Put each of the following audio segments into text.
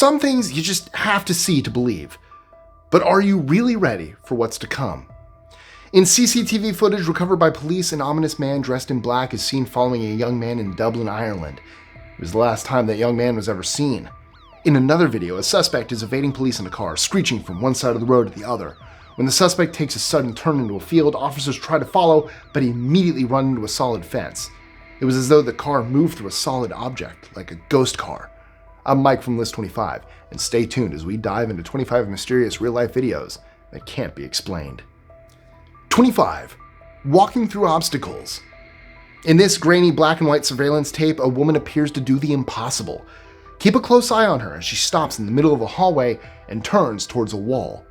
Some things you just have to see to believe. But are you really ready for what's to come? In CCTV footage recovered by police, an ominous man dressed in black is seen following a young man in Dublin, Ireland. It was the last time that young man was ever seen. In another video, a suspect is evading police in a car, screeching from one side of the road to the other. When the suspect takes a sudden turn into a field, officers try to follow, but immediately run into a solid fence. It was as though the car moved through a solid object, like a ghost car. I'm Mike from List 25, and stay tuned as we dive into 25 mysterious real-life videos that can't be explained. 25. Walking through obstacles. In this grainy black and white surveillance tape, a woman appears to do the impossible. Keep a close eye on her as she stops in the middle of a hallway and turns towards a wall.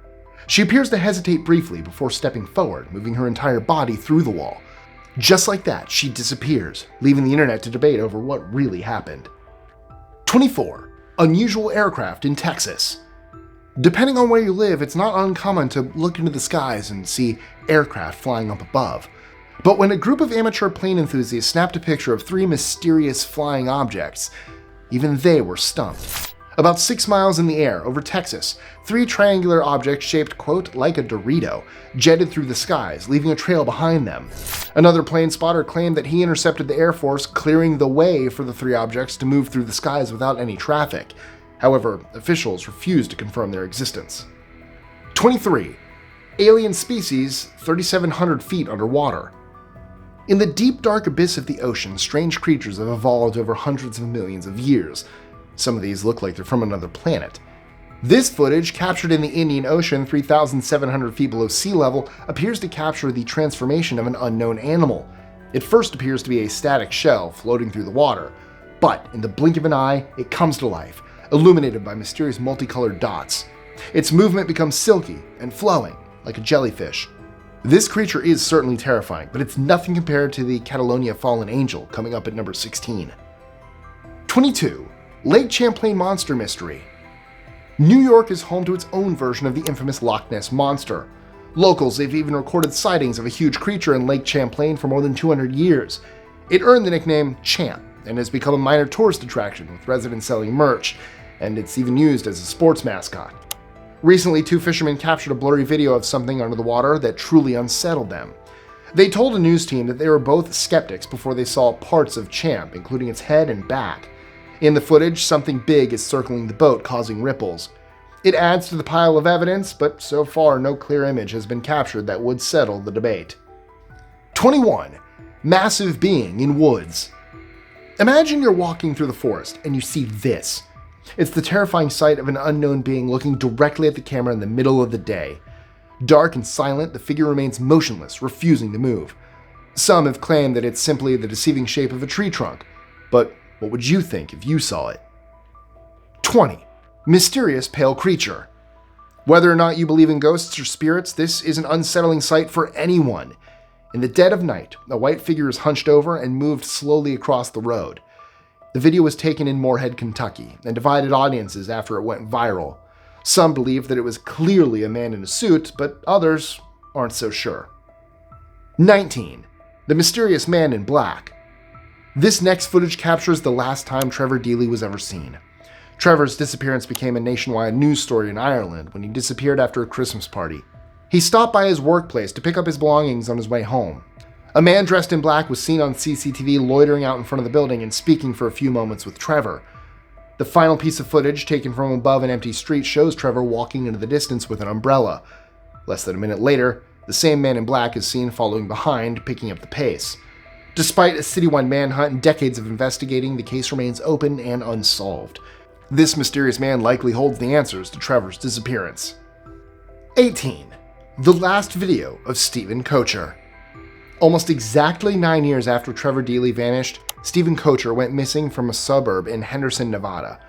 She appears to hesitate briefly before stepping forward, moving her entire body through the wall. Just like that, she disappears, leaving the internet to debate over what really happened. 24. Unusual aircraft in Texas. Depending on where you live, it's not uncommon to look into the skies and see aircraft flying up above. But when a group of amateur plane enthusiasts snapped a picture of 3 mysterious flying objects, even they were stumped. About 6 miles in the air over Texas, 3 triangular objects shaped, quote, like a Dorito, jetted through the skies, leaving a trail behind them. Another plane spotter claimed that he intercepted the Air Force, clearing the way for the 3 objects to move through the skies without any traffic. However, officials refused to confirm their existence. 23. Alien species 3,700 feet underwater. In the deep dark abyss of the ocean, strange creatures have evolved over hundreds of millions of years. Some of these look like they're from another planet. This footage, captured in the Indian Ocean 3,700 feet below sea level, appears to capture the transformation of an unknown animal. It first appears to be a static shell floating through the water, but in the blink of an eye, it comes to life, illuminated by mysterious multicolored dots. Its movement becomes silky and flowing, like a jellyfish. This creature is certainly terrifying, but it's nothing compared to the Catalonia fallen angel, coming up at number 16. 22. Lake Champlain Monster Mystery. New York is home to its own version of the infamous Loch Ness Monster. Locals have even recorded sightings of a huge creature in Lake Champlain for more than 200 years. It earned the nickname Champ and has become a minor tourist attraction, with residents selling merch, and it's even used as a sports mascot. Recently, 2 fishermen captured a blurry video of something under the water that truly unsettled them. They told a news team that they were both skeptics before they saw parts of Champ, including its head and back. In the footage, something big is circling the boat, causing ripples. It adds to the pile of evidence, but so far no clear image has been captured that would settle the debate. 21. Massive being in woods. Imagine you're walking through the forest and you see this. It's the terrifying sight of an unknown being looking directly at the camera in the middle of the day. Dark and silent, the figure remains motionless, refusing to move. Some have claimed that it's simply the deceiving shape of a tree trunk, but what would you think if you saw it? 20. Mysterious pale creature. Whether or not you believe in ghosts or spirits, this is an unsettling sight for anyone. In the dead of night, a white figure is hunched over and moved slowly across the road. The video was taken in Moorhead, Kentucky, and divided audiences after it went viral. Some believe that it was clearly a man in a suit, but others aren't so sure. 19. The mysterious man in black. This next footage captures the last time Trevor Deely was ever seen. Trevor's disappearance became a nationwide news story in Ireland when he disappeared after a Christmas party. He stopped by his workplace to pick up his belongings on his way home. A man dressed in black was seen on CCTV loitering out in front of the building and speaking for a few moments with Trevor. The final piece of footage, taken from above an empty street, shows Trevor walking into the distance with an umbrella. Less than a minute later, the same man in black is seen following behind, picking up the pace. Despite a citywide manhunt and decades of investigating, the case remains open and unsolved. This mysterious man likely holds the answers to Trevor's disappearance. 18. The last video of Steven Koecher. Almost exactly 9 years after Trevor Deely vanished, Steven Koecher went missing from a suburb in Henderson, Nevada.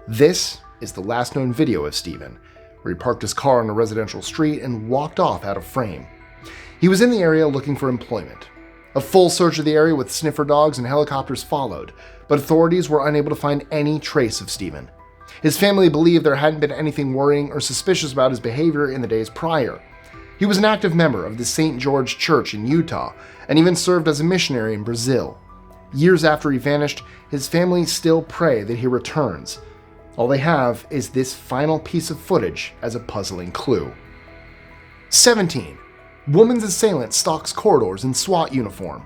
This is the last known video of Steven, where he parked his car on a residential street and walked off out of frame. He was in the area looking for employment. A full search of the area with sniffer dogs and helicopters followed, but authorities were unable to find any trace of Steven. His family believed there hadn't been anything worrying or suspicious about his behavior in the days prior. He was an active member of the St. George Church in Utah, and even served as a missionary in Brazil. Years after he vanished, his family still pray that he returns. All they have is this final piece of footage as a puzzling clue. 17. Woman's assailant stalks corridors in SWAT uniform.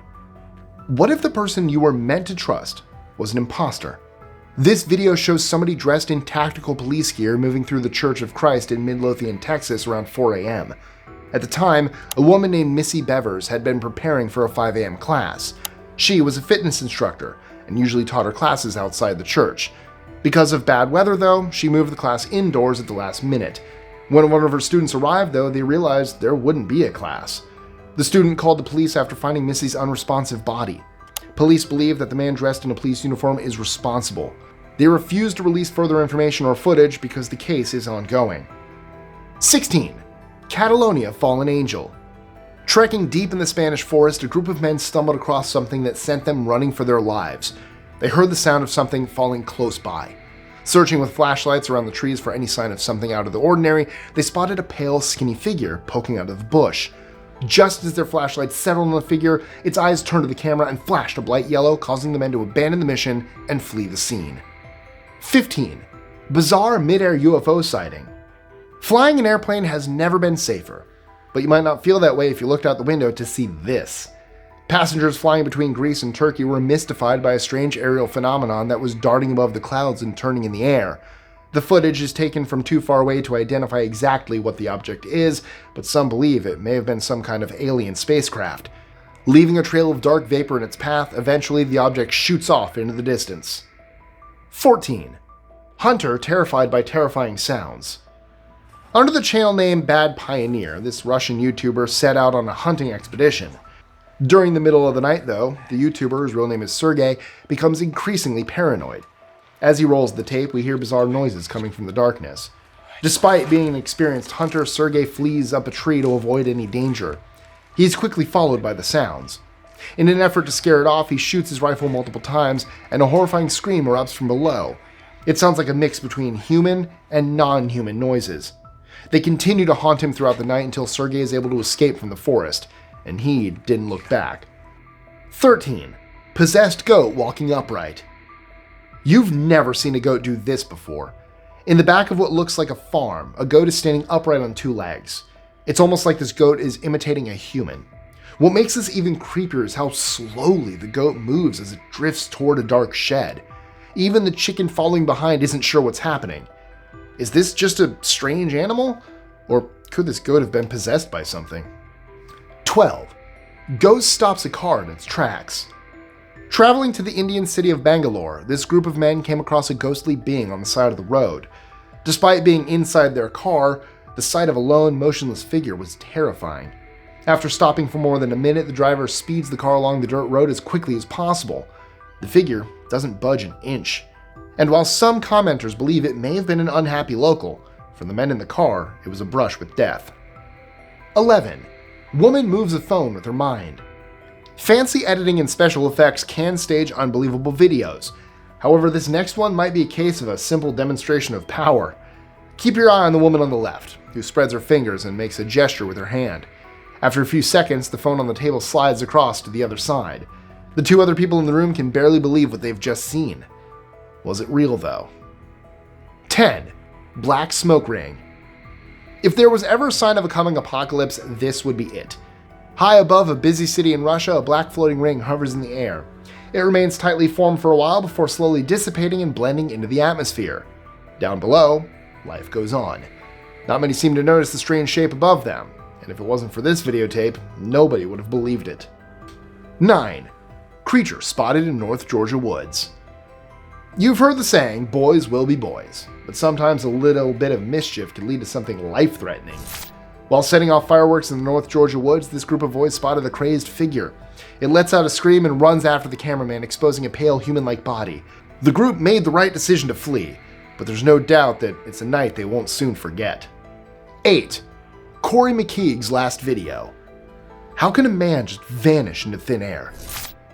What if the person you were meant to trust was an imposter? This video shows somebody dressed in tactical police gear moving through the Church of Christ in Midlothian, Texas around 4 a.m. At the time, a woman named Missy Bevers had been preparing for a 5 a.m. class. She was a fitness instructor and usually taught her classes outside the church. Because of bad weather, though, she moved the class indoors at the last minute. When one of her students arrived, though, they realized there wouldn't be a class. The student called the police after finding Missy's unresponsive body. Police believe that the man dressed in a police uniform is responsible. They refuse to release further information or footage because the case is ongoing. 16. Catalonia Fallen Angel. Trekking deep in the Spanish forest, a group of men stumbled across something that sent them running for their lives. They heard the sound of something falling close by. Searching with flashlights around the trees for any sign of something out of the ordinary, they spotted a pale, skinny figure poking out of the bush. Just as their flashlights settled on the figure, its eyes turned to the camera and flashed a bright yellow, causing the men to abandon the mission and flee the scene. 15. Bizarre midair UFO sighting. Flying an airplane has never been safer, but you might not feel that way if you looked out the window to see this. Passengers flying between Greece and Turkey were mystified by a strange aerial phenomenon that was darting above the clouds and turning in the air. The footage is taken from too far away to identify exactly what the object is, but some believe it may have been some kind of alien spacecraft. Leaving a trail of dark vapor in its path, eventually the object shoots off into the distance. 14. Hunter terrified by terrifying sounds. Under the channel name Bad Pioneer, this Russian YouTuber set out on a hunting expedition. During the middle of the night, though, the YouTuber, whose real name is Sergey, becomes increasingly paranoid. As he rolls the tape, we hear bizarre noises coming from the darkness. Despite being an experienced hunter, Sergey flees up a tree to avoid any danger. He is quickly followed by the sounds. In an effort to scare it off, he shoots his rifle multiple times, and a horrifying scream erupts from below. It sounds like a mix between human and non-human noises. They continue to haunt him throughout the night until Sergey is able to escape from the forest, and he didn't look back. 13. Possessed goat walking upright. You've never seen a goat do this before. In the back of what looks like a farm, a goat is standing upright on two legs. It's almost like this goat is imitating a human. What makes this even creepier is how slowly the goat moves as it drifts toward a dark shed. Even the chicken following behind isn't sure what's happening. Is this just a strange animal? Or could this goat have been possessed by something? 12. Ghost stops a car in its tracks. Traveling to the Indian city of Bangalore, this group of men came across a ghostly being on the side of the road. Despite being inside their car, the sight of a lone, motionless figure was terrifying. After stopping for more than a minute, the driver speeds the car along the dirt road as quickly as possible. The figure doesn't budge an inch. And while some commenters believe it may have been an unhappy local, for the men in the car, it was a brush with death. 11. Woman moves a phone with her mind. Fancy editing and special effects can stage unbelievable videos. However, this next one might be a case of a simple demonstration of power. Keep your eye on the woman on the left, who spreads her fingers and makes a gesture with her hand. After a few seconds, the phone on the table slides across to the other side. The two other people in the room can barely believe what they've just seen. Was it real, though? 10. Black smoke ring. If there was ever a sign of a coming apocalypse, this would be it. High above a busy city in Russia, a black floating ring hovers in the air. It remains tightly formed for a while before slowly dissipating and blending into the atmosphere. Down below, life goes on. Not many seem to notice the strange shape above them, and if it wasn't for this videotape, nobody would have believed it. 9. Creature spotted in North Georgia woods. You've heard the saying, boys will be boys, but sometimes a little bit of mischief can lead to something life-threatening. While setting off fireworks in the North Georgia woods, this group of boys spotted a crazed figure. It lets out a scream and runs after the cameraman, exposing a pale human-like body. The group made the right decision to flee, but there's no doubt that it's a night they won't soon forget. 8. Corrie McKeague's last video. How can a man just vanish into thin air?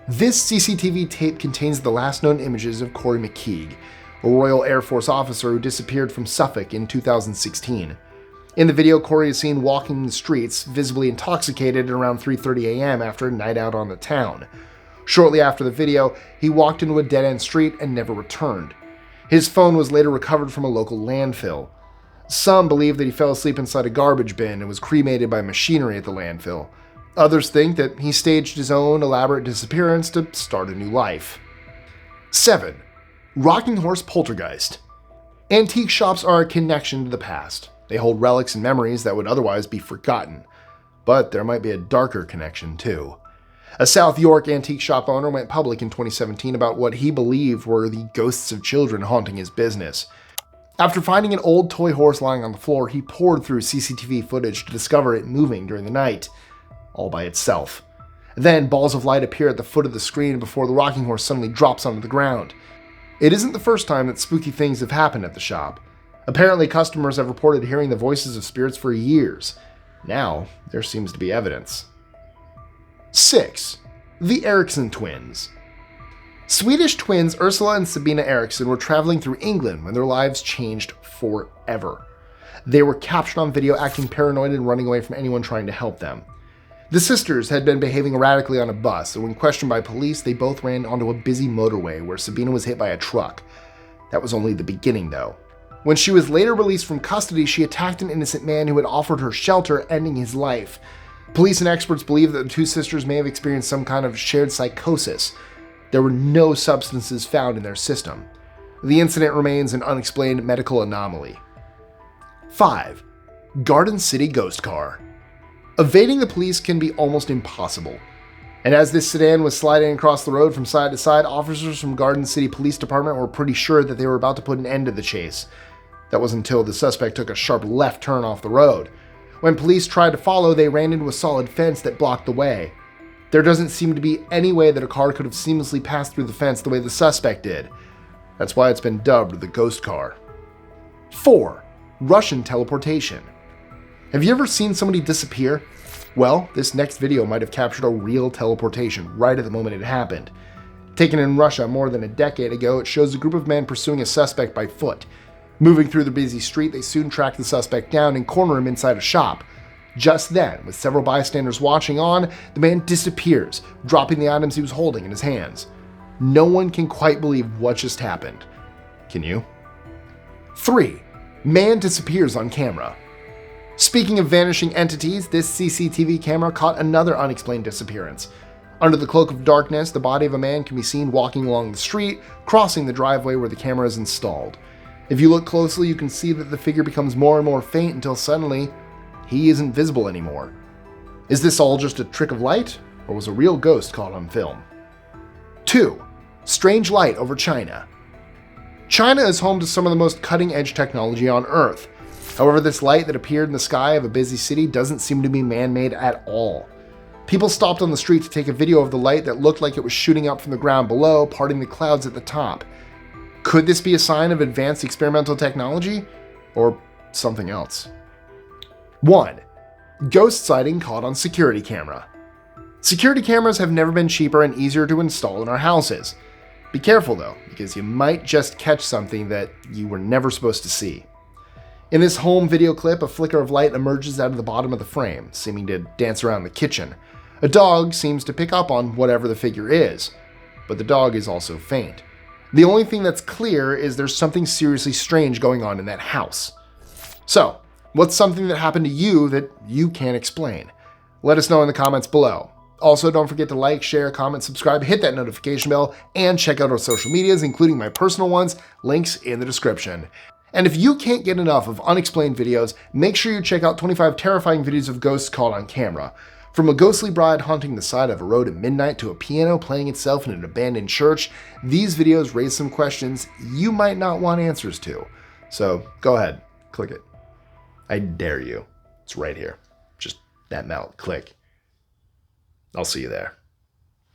This CCTV tape contains the last known images of Corrie McKeague, a Royal Air Force officer who disappeared from Suffolk in 2016. In the video, Corrie is seen walking the streets, visibly intoxicated at around 3:30 a.m. after a night out on the town. Shortly after the video, he walked into a dead-end street and never returned. His phone was later recovered from a local landfill. Some believe that he fell asleep inside a garbage bin and was cremated by machinery at the landfill. Others think that he staged his own elaborate disappearance to start a new life. 7. Rocking horse poltergeist. Antique shops are a connection to the past. They hold relics and memories that would otherwise be forgotten. But there might be a darker connection too. A South York antique shop owner went public in 2017 about what he believed were the ghosts of children haunting his business. After finding an old toy horse lying on the floor, he poured through CCTV footage to discover it moving during the night, all by itself. Then balls of light appear at the foot of the screen before the rocking horse suddenly drops onto the ground. It isn't the first time that spooky things have happened at the shop. Apparently, customers have reported hearing the voices of spirits for years. Now, there seems to be evidence. 6. The Eriksson twins. Swedish twins Ursula and Sabina Eriksson were traveling through England when their lives changed forever. They were captured on video acting paranoid and running away from anyone trying to help them. The sisters had been behaving erratically on a bus, and when questioned by police, they both ran onto a busy motorway where Sabina was hit by a truck. That was only the beginning, though. When she was later released from custody, she attacked an innocent man who had offered her shelter, ending his life. Police and experts believe that the two sisters may have experienced some kind of shared psychosis. There were no substances found in their system. The incident remains an unexplained medical anomaly. 5. Garden City Ghost Car. Evading the police can be almost impossible. And as this sedan was sliding across the road from side to side, officers from Garden City Police Department were pretty sure that they were about to put an end to the chase. That was until the suspect took a sharp left turn off the road. When police tried to follow, they ran into a solid fence that blocked the way. There doesn't seem to be any way that a car could have seamlessly passed through the fence the way the suspect did. That's why it's been dubbed the ghost car. 4. Russian teleportation. Have you ever seen somebody disappear? Well, this next video might have captured a real teleportation right at the moment it happened. Taken in Russia more than a decade ago, it shows a group of men pursuing a suspect by foot. Moving through the busy street, they soon track the suspect down and corner him inside a shop. Just then, with several bystanders watching on, the man disappears, dropping the items he was holding in his hands. No one can quite believe what just happened. Can you? 3. Man disappears on camera. Speaking of vanishing entities, this CCTV camera caught another unexplained disappearance. Under the cloak of darkness, the body of a man can be seen walking along the street, crossing the driveway where the camera is installed. If you look closely, you can see that the figure becomes more and more faint until suddenly, he isn't visible anymore. Is this all just a trick of light, or was a real ghost caught on film? 2. Strange light over China. China is home to some of the most cutting-edge technology on Earth. However, this light that appeared in the sky of a busy city doesn't seem to be man-made at all. People stopped on the street to take a video of the light that looked like it was shooting up from the ground below, parting the clouds at the top. Could this be a sign of advanced experimental technology, or something else? 1. Ghost sighting caught on security camera. Security cameras have never been cheaper and easier to install in our houses. Be careful though, because you might just catch something that you were never supposed to see. In this home video clip, a flicker of light emerges out of the bottom of the frame, seeming to dance around the kitchen. A dog seems to pick up on whatever the figure is, but the dog is also faint. The only thing that's clear is there's something seriously strange going on in that house. So, what's something that happened to you that you can't explain? Let us know in the comments below. Also, don't forget to like, share, comment, subscribe, hit that notification bell, and check out our social medias, including my personal ones, links in the description. And if you can't get enough of unexplained videos, make sure you check out 25 terrifying videos of ghosts caught on camera. From a ghostly bride haunting the side of a road at midnight to a piano playing itself in an abandoned church, these videos raise some questions you might not want answers to. So go ahead, click it. I dare you. It's right here. Just that mouth, click. I'll see you there.